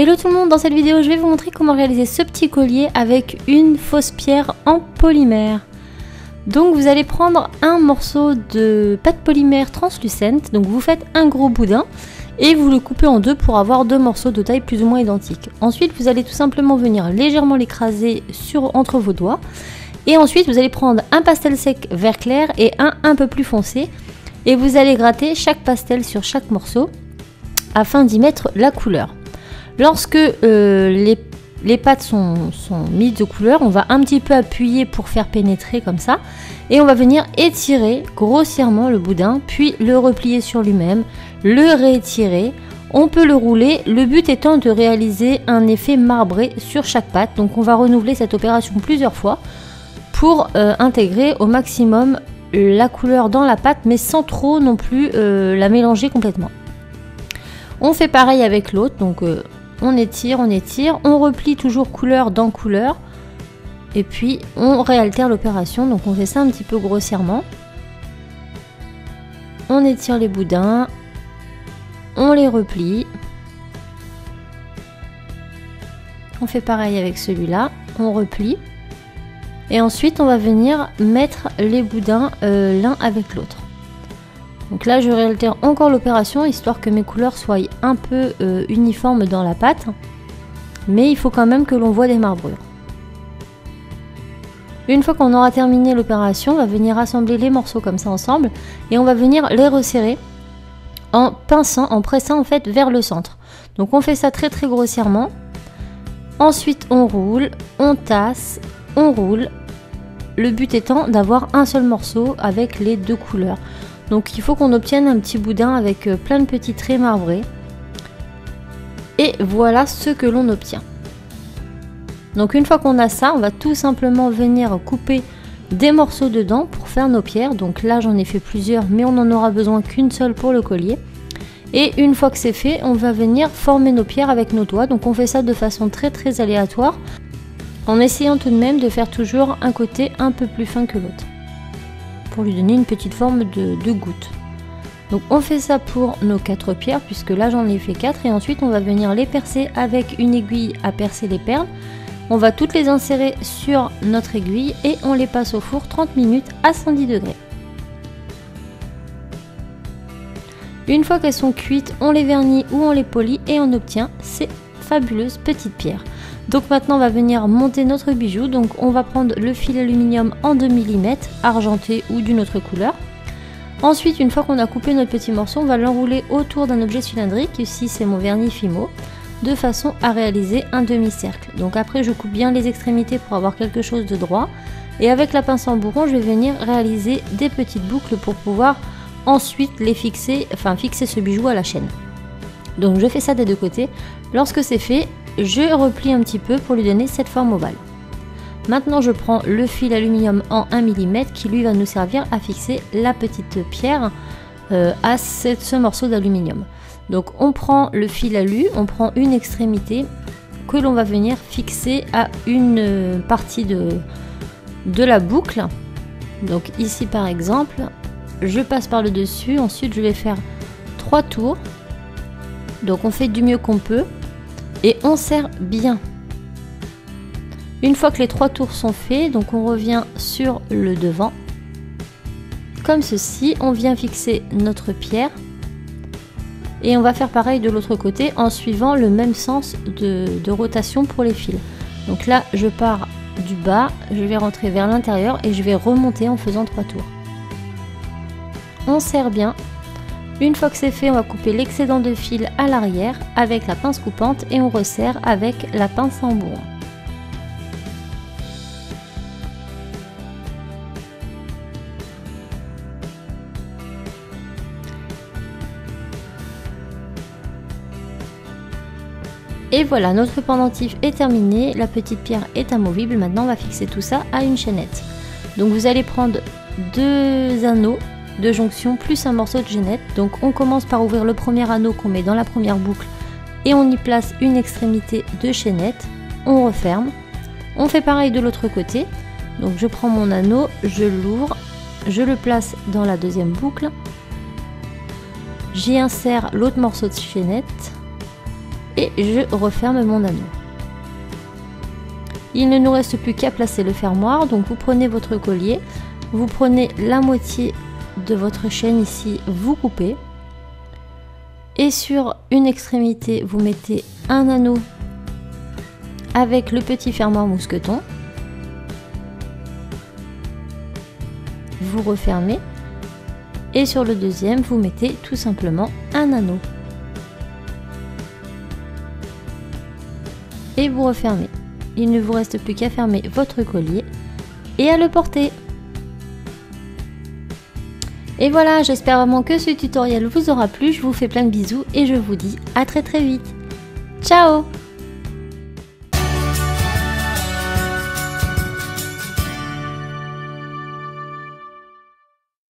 Hello tout le monde, dans cette vidéo je vais vous montrer comment réaliser ce petit collier avec une fausse pierre en polymère. Donc vous allez prendre un morceau de pâte polymère translucente, donc vous faites un gros boudin et vous le coupez en deux pour avoir deux morceaux de taille plus ou moins identiques. Ensuite vous allez tout simplement venir légèrement l'écraser entre vos doigts et ensuite vous allez prendre un pastel sec vert clair et un peu plus foncé et vous allez gratter chaque pastel sur chaque morceau afin d'y mettre la couleur. Lorsque les pâtes sont mises de couleur, on va un petit peu appuyer pour faire pénétrer comme ça et on va venir étirer grossièrement le boudin, puis le replier sur lui-même, le réétirer, on peut le rouler, le but étant de réaliser un effet marbré sur chaque pâte. Donc on va renouveler cette opération plusieurs fois pour intégrer au maximum la couleur dans la pâte mais sans trop non plus la mélanger complètement. On fait pareil avec l'autre, donc on étire, on replie toujours couleur dans couleur et puis on réaltère l'opération. Donc on fait ça un petit peu grossièrement. On étire les boudins, on les replie. On fait pareil avec celui-là, on replie. Et ensuite on va venir mettre les boudins l'un avec l'autre. Donc là je réaltère encore l'opération histoire que mes couleurs soient un peu uniformes dans la pâte. Mais il faut quand même que l'on voit des marbrures. Une fois qu'on aura terminé l'opération, on va venir assembler les morceaux comme ça ensemble. Et on va venir les resserrer en pinçant, en pressant en fait vers le centre. Donc on fait ça très grossièrement. Ensuite on roule, on tasse, on roule. Le but étant d'avoir un seul morceau avec les deux couleurs. Donc il faut qu'on obtienne un petit boudin avec plein de petits traits marbrés. Et voilà ce que l'on obtient. Donc une fois qu'on a ça, on va tout simplement venir couper des morceaux dedans pour faire nos pierres. Donc là j'en ai fait plusieurs mais on n'en aura besoin qu'une seule pour le collier. Et une fois que c'est fait, on va venir former nos pierres avec nos doigts. Donc on fait ça de façon très aléatoire, en essayant tout de même de faire toujours un côté un peu plus fin que l'autre, pour lui donner une petite forme de goutte. Donc on fait ça pour nos 4 pierres, puisque là j'en ai fait 4, et ensuite on va venir les percer avec une aiguille à percer les perles. On va toutes les insérer sur notre aiguille et on les passe au four 30 minutes à 110 degrés. Une fois qu'elles sont cuites, on les vernit ou on les polit et on obtient ces fabuleuses petites pierres. Donc maintenant on va venir monter notre bijou. Donc on va prendre le fil aluminium en 2 mm, argenté ou d'une autre couleur. Ensuite, une fois qu'on a coupé notre petit morceau, on va l'enrouler autour d'un objet cylindrique. Ici c'est mon vernis Fimo, de façon à réaliser un demi-cercle. Donc après je coupe bien les extrémités pour avoir quelque chose de droit. Et avec la pince en bourron, je vais venir réaliser des petites boucles pour pouvoir ensuite les fixer ce bijou à la chaîne. Donc je fais ça des deux côtés. Lorsque c'est fait, je replie un petit peu pour lui donner cette forme ovale. Maintenant je prends le fil aluminium en 1 mm qui lui va nous servir à fixer la petite pierre à ce morceau d'aluminium. Donc on prend le fil alu, on prend une extrémité que l'on va venir fixer à une partie de la boucle. Donc ici par exemple, je passe par le dessus, ensuite je vais faire 3 tours. Donc on fait du mieux qu'on peut et on serre bien. Une fois que les 3 tours sont faits, donc on revient sur le devant comme ceci, on vient fixer notre pierre et on va faire pareil de l'autre côté en suivant le même sens de rotation pour les fils. Donc là je pars du bas, je vais rentrer vers l'intérieur et je vais remonter en faisant 3 tours. On serre bien. Une fois que c'est fait, on va couper l'excédent de fil à l'arrière avec la pince coupante et on resserre avec la pince en bourron. Et voilà, notre pendentif est terminé, la petite pierre est amovible. Maintenant on va fixer tout ça à une chaînette. Donc vous allez prendre 2 anneaux de jonction plus un morceau de chaînette. Donc on commence par ouvrir le premier anneau qu'on met dans la première boucle et on y place une extrémité de chaînette, on referme. On fait pareil de l'autre côté. Donc je prends mon anneau, je l'ouvre, je le place dans la deuxième boucle, j'y insère l'autre morceau de chaînette et je referme mon anneau. Il ne nous reste plus qu'à placer le fermoir, donc vous prenez votre collier, vous prenez la moitié de votre chaîne ici, vous coupez et sur une extrémité vous mettez un anneau avec le petit fermoir mousqueton, vous refermez et sur le deuxième vous mettez tout simplement un anneau et vous refermez. Il ne vous reste plus qu'à fermer votre collier et à le porter. Et voilà, j'espère vraiment que ce tutoriel vous aura plu. Je vous fais plein de bisous et je vous dis à très vite. Ciao!